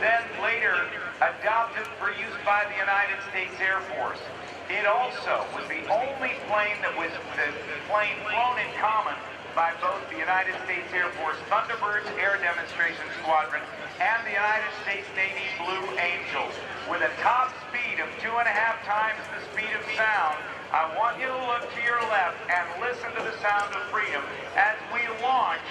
then later adopted for use by the United States Air Force. It also was the only plane that was flown in common by both the United States Air Force Thunderbirds Air Demonstration Squadron and the United States Navy Blue Angels. With a top speed of 2.5 times the speed of sound, I want you to look to your left and listen to the sound of freedom as we launch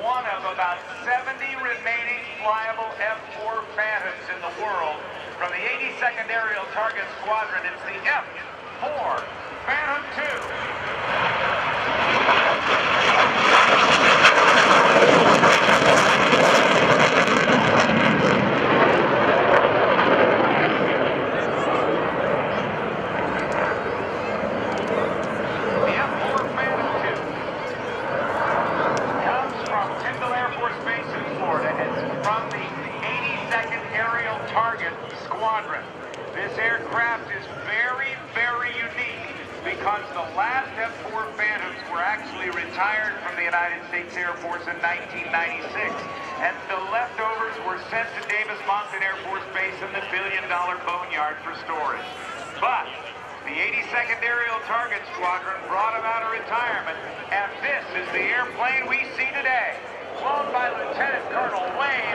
one of about 70 remaining flyable F-4 Phantoms in the world from the 82nd Aerial Target Squadron. It's the F-4 Phantom II. This aircraft is very, very unique because the last F-4 Phantoms were actually retired from the United States Air Force in 1996, and the leftovers were sent to Davis-Monthan Air Force Base in the billion-dollar boneyard for storage. But the 82nd Aerial Target Squadron brought them out of retirement, and this is the airplane we see today, flown by Lt.Col Wayne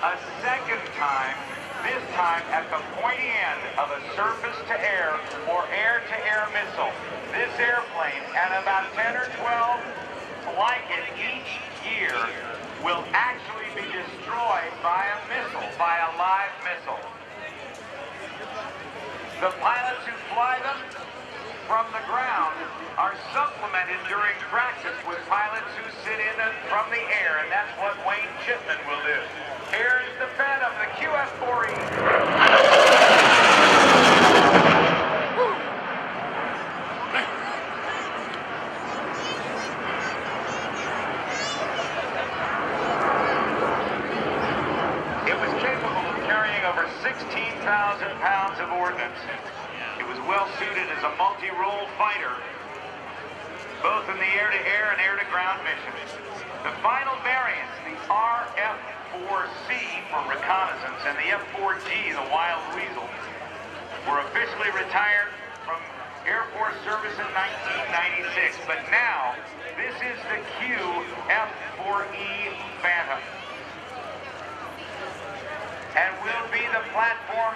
a second time, this time at the pointy end of a surface-to-air or air-to-air missile. This airplane, and about 10 or 12 like it each year, will actually be destroyed by a missile, by a live missile. The pilots who fly them from the ground are supplemented during practice with pilots who sit in from the air, and that's what Wayne Chitmon will do. Here's the Phantom, the QF-4E. It was capable of carrying over 16,000 pounds of ordnance. It was well suited as a multi-role fighter, both in the air-to-air and air-to-ground missions. The final variants, the RF-4C for reconnaissance and the F-4G, the Wild Weasel, were officially retired from Air Force service in 1996. But now, this is the QF-4E Phantom, and will be the platform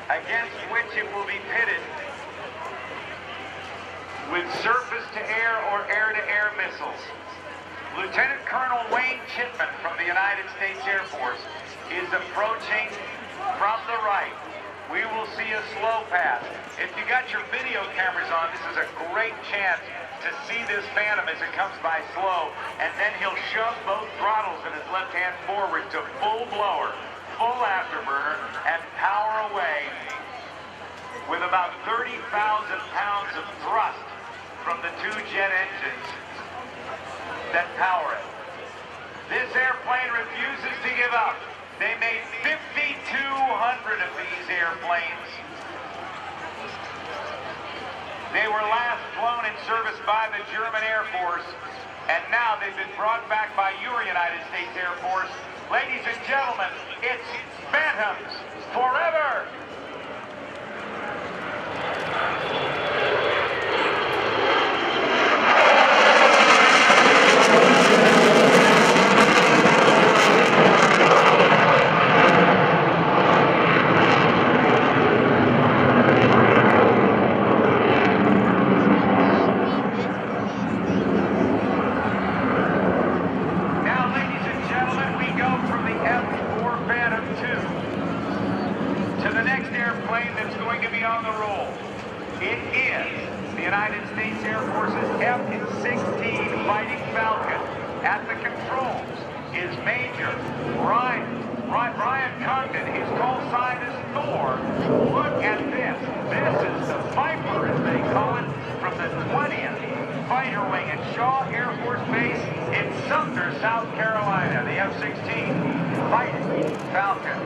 against which it will be pitted with surface-to-air or air-to-air missiles. Lt.Col Wayne Chitmon from the United States Air Force is approaching from the right. We will see a slow pass. If you got your video cameras on, this is a great chance to see this Phantom as it comes by slow, and then he'll shove both throttles in his left hand forward to full blower, full afterburner, and power away with about 30,000 pounds of thrust from the two jet engines that power it. This airplane refuses to give up. They made 5,200 of these airplanes. They were last flown in service by the German Air Force, and now they've been brought back by your United States Air Force. Ladies and gentlemen, it's Phantoms forever! To the next At the controls is Major Brian Congdon. His call sign is Thorr. Look at this. This is the Viper, as they call it, from the 20th Fighter Wing at Shaw Air Force Base in Sumter, South Carolina. The F-16 Fighting Falcon.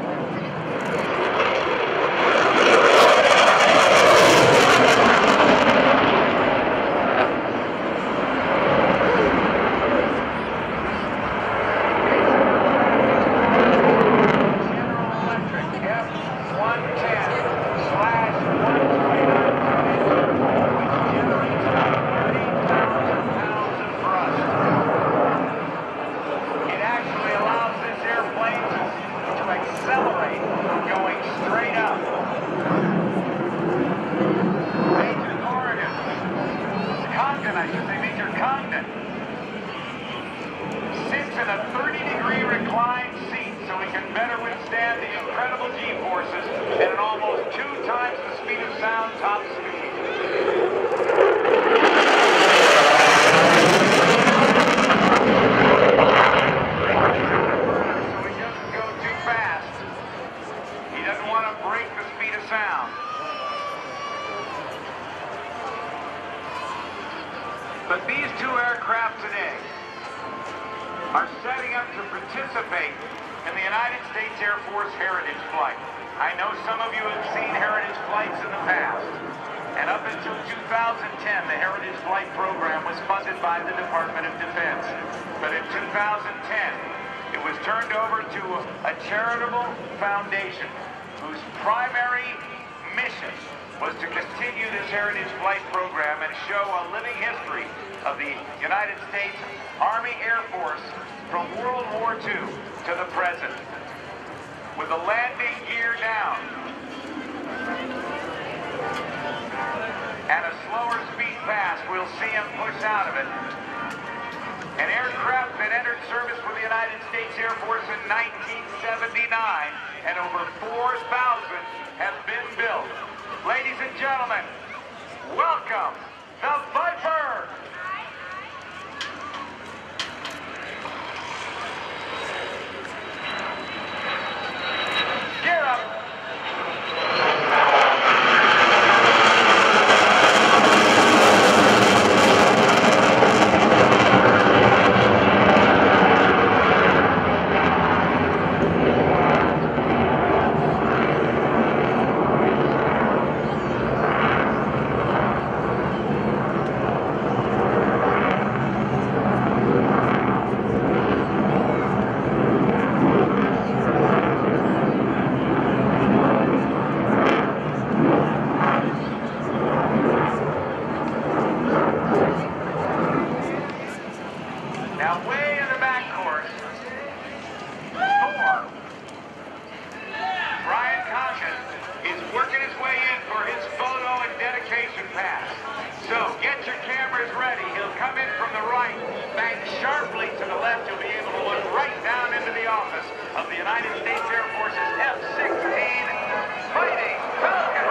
Major Congdon sits in a 30-degree reclined seat so he can better withstand the incredible G-forces at an almost 2 times the speed of sound top speed. So he doesn't go too fast. He doesn't want to break the speed of sound. But these 2 aircraft today are setting up to participate in the United States Air Force Heritage Flight. I know some of you have seen Heritage Flights in the past. And up until 2010, the Heritage Flight program was funded by the Department of Defense. But in 2010, it was turned over to a charitable foundation whose primary mission was to continue this Heritage Flight program and show a living history of the United States Army Air Force from World War II to the present. With the landing gear down and a slower speed pass, we'll see him push out of it. An aircraft that entered service with the United States Air Force in 1979, and over 4,000 have been built. Ladies and gentlemen, welcome the Viper! Gear up! Now, way in the back course, Thorr, Brian Congdon, is working his way in for his photo and dedication pass. So, get your cameras ready. He'll come in from the right, bank sharply to the left. You'll be able to look right down into the office of the United States Air Force's F-16 Fighting Falcon.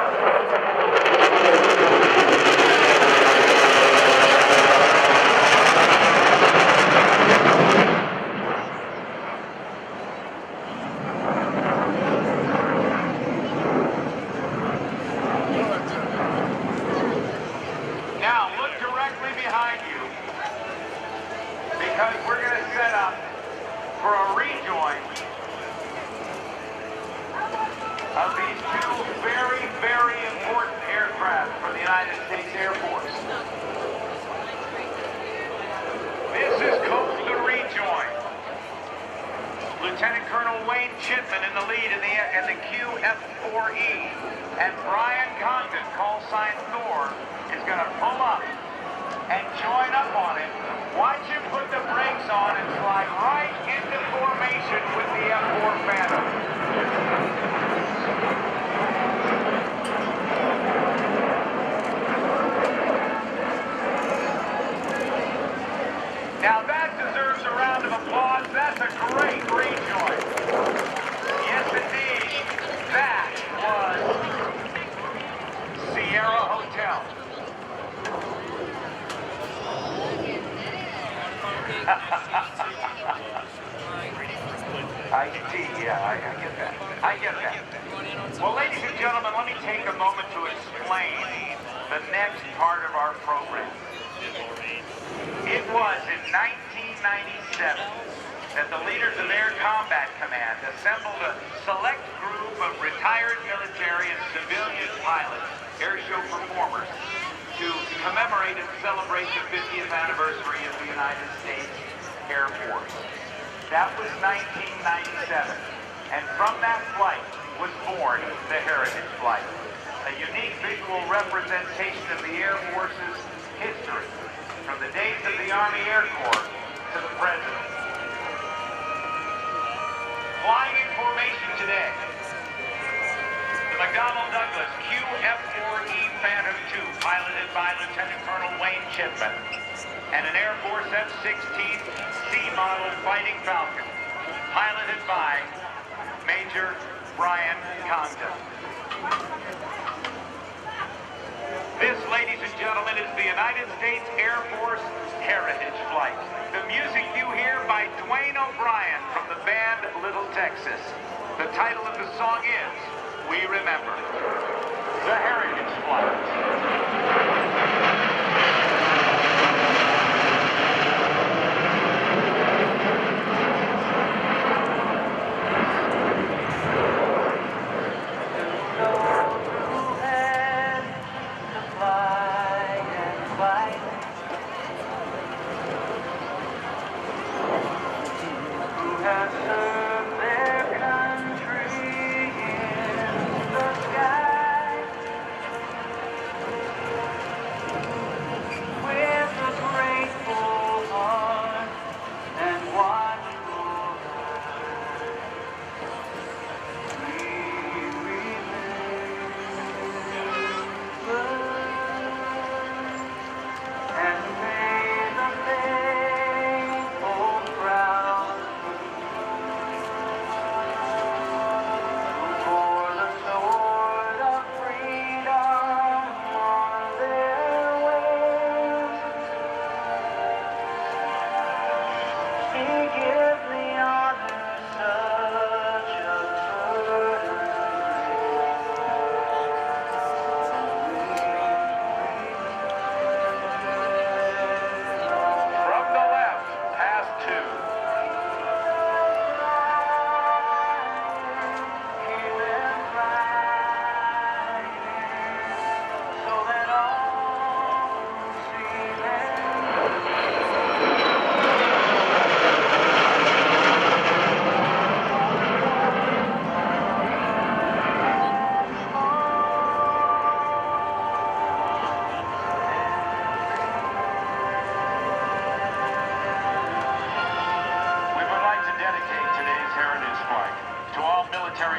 Because we're going to set up for a rejoin of these 2 very, very important aircraft for the United States Air Force. This is called the rejoin. Lt.Col Wayne Chitmon in the lead in the QF-4E. And Brian Congdon, call sign Thorr, is going to pull up and join up on it. Watch him put the brakes on and slide right into formation with the F-4 Phantom. Now that deserves a round of applause. That's a great rejoin. Yes, indeed. That was Sierra Hotel. I see, yeah, I get that. I get that. Well, ladies and gentlemen, let me take a moment to explain the next part of our program. It was in 1997 that the leaders of Air Combat Command assembled a select group of retired military and civilian pilots, airshow performers, to commemorate and celebrate the 50th anniversary of the United States Air Force. That was 1997, and from that flight was born the Heritage Flight, a unique visual representation of the Air Force's history, from the days of the Army Air Corps to the present. Flying in formation today, the McDonnell Douglas QF-4E Phantom II, piloted by Lt.Col Wayne Chitmon, and an Air Force F-16 C-model Fighting Falcon, piloted by Major Brian Congdon. This, ladies and gentlemen, is the United States Air Force Heritage Flight. The music you hear by Dwayne O'Brien from the band Little Texas. The title of the song is We Remember. The Heritage Flight.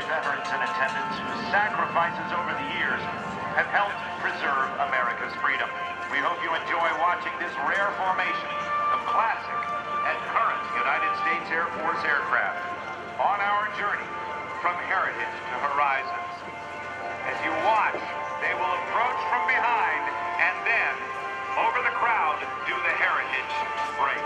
Veterans in attendance whose sacrifices over the years have helped preserve America's freedom. We hope you enjoy watching this rare formation of classic and current United States Air Force aircraft on our journey from heritage to horizons. As you watch, they will approach from behind and then, over the crowd, do the heritage break.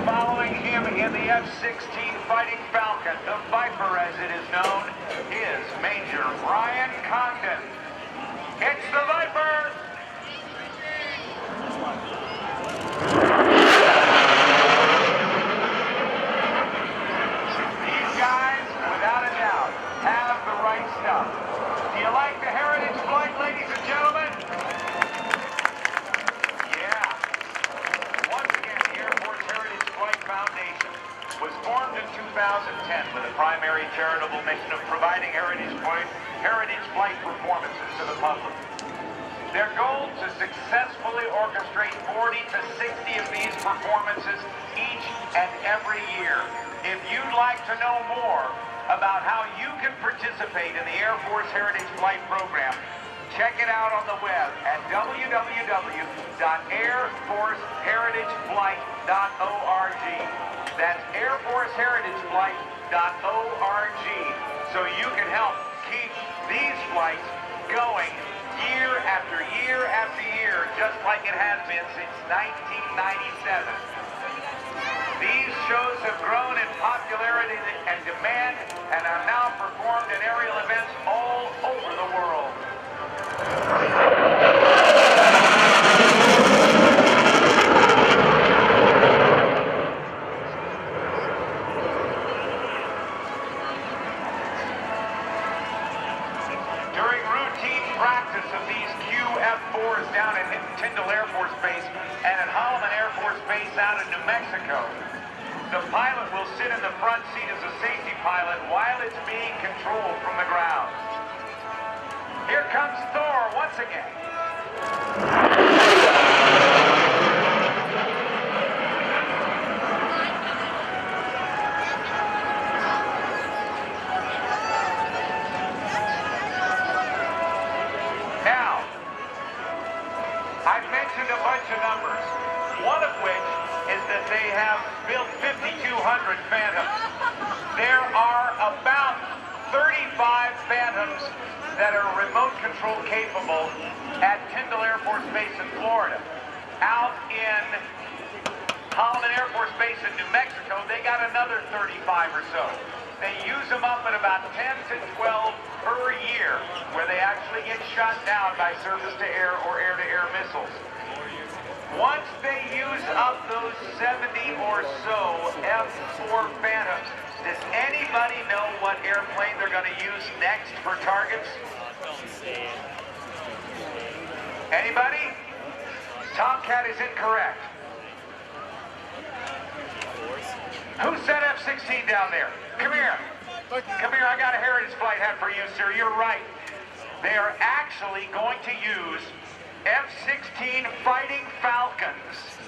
Following him in the F-16 Fighting Falcon, the Viper as it is known, is Major Brian Congdon. It's the Viper! These guys, without a doubt, have the right stuff. Do you like the Heritage Flight, ladies and gentlemen? Yeah. Once again, the Air Force Heritage Flight Foundation was formed in 2010 with a primary charitable mission of providing heritage flight performances to the public. Their goal to successfully orchestrate 40 to 60 of these performances each and every year. If you'd like to know more about how you can participate in the Air Force Heritage Flight Program, check it out on the web at www.airforceheritageflight.org. That's airforceheritageflight.org, so you can help keep these flights going year after year after year, just like it has been since 1997. These shows have grown in popularity and demand and are now performed in aerial events all over the world. During routine practice of these QF-4s down at Tyndall Air Force Base and at Holloman Air Force Base out in New Mexico, the pilot will sit in the front seat as a safety pilot while it's being controlled from the ground. Here comes Thorr once again. Now, I've mentioned a bunch of numbers, one of which is that they have built 5,200 Phantoms. There are about 35 Phantoms that are remote control capable at Tyndall Air Force Base in Florida. Out in Holloman Air Force Base in New Mexico, they got another 35 or so. They use them up at about 10 to 12 per year, where they actually get shot down by surface-to-air or air-to-air missiles. Once they use up those 70 or so F-4 Phantoms, does anybody know what airplane they're going to use next for targets? Anybody? Tomcat is incorrect. Who said F-16 down there? Come here. Come here, I got a Heritage Flight hat for you, sir. You're right. They are actually going to use F-16 Fighting Falcons.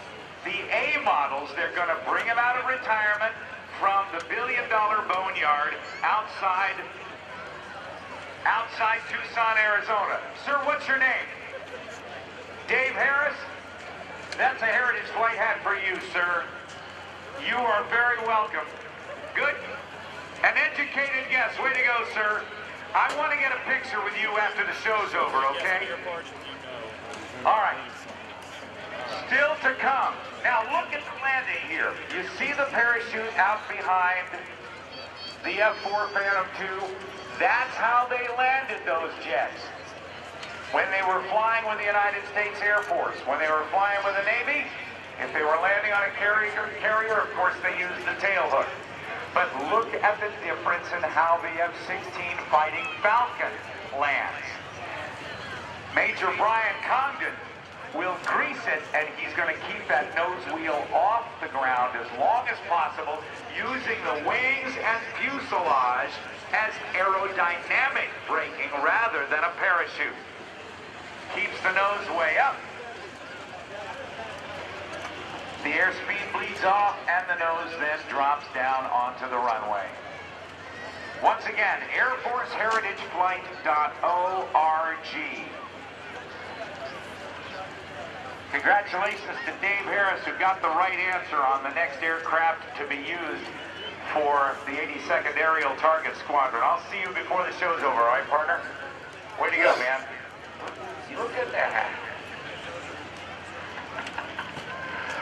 The A models, they're going to bring them out of retirement from the billion-dollar boneyard outside Tucson, Arizona. Sir, what's your name? Dave Harris? That's a Heritage Flight hat for you, sir. You are very welcome. Good. An educated guess. Way to go, sir. I want to get a picture with you after the show's over, okay? All right. Still to come. Now look at the landing here. You see the parachute out behind the F-4 Phantom II? That's how they landed those jets. When they were flying with the United States Air Force, when they were flying with the Navy, if they were landing on a carrier, of course they used the tail hook. But look at the difference in how the F-16 Fighting Falcon lands. Major Brian Congdon will grease it, and he's going to keep that nose wheel off the ground as long as possible, using the wings and fuselage as aerodynamic braking rather than a parachute. Keeps the nose way up. The airspeed bleeds off, and the nose then drops down onto the runway. Once again, airforceheritageflight.org. Congratulations to Dave Harris, who got the right answer on the next aircraft to be used for the 82nd Aerial Target Squadron. I'll see you before the show's over, all right, partner? Way to go, man. Look at that.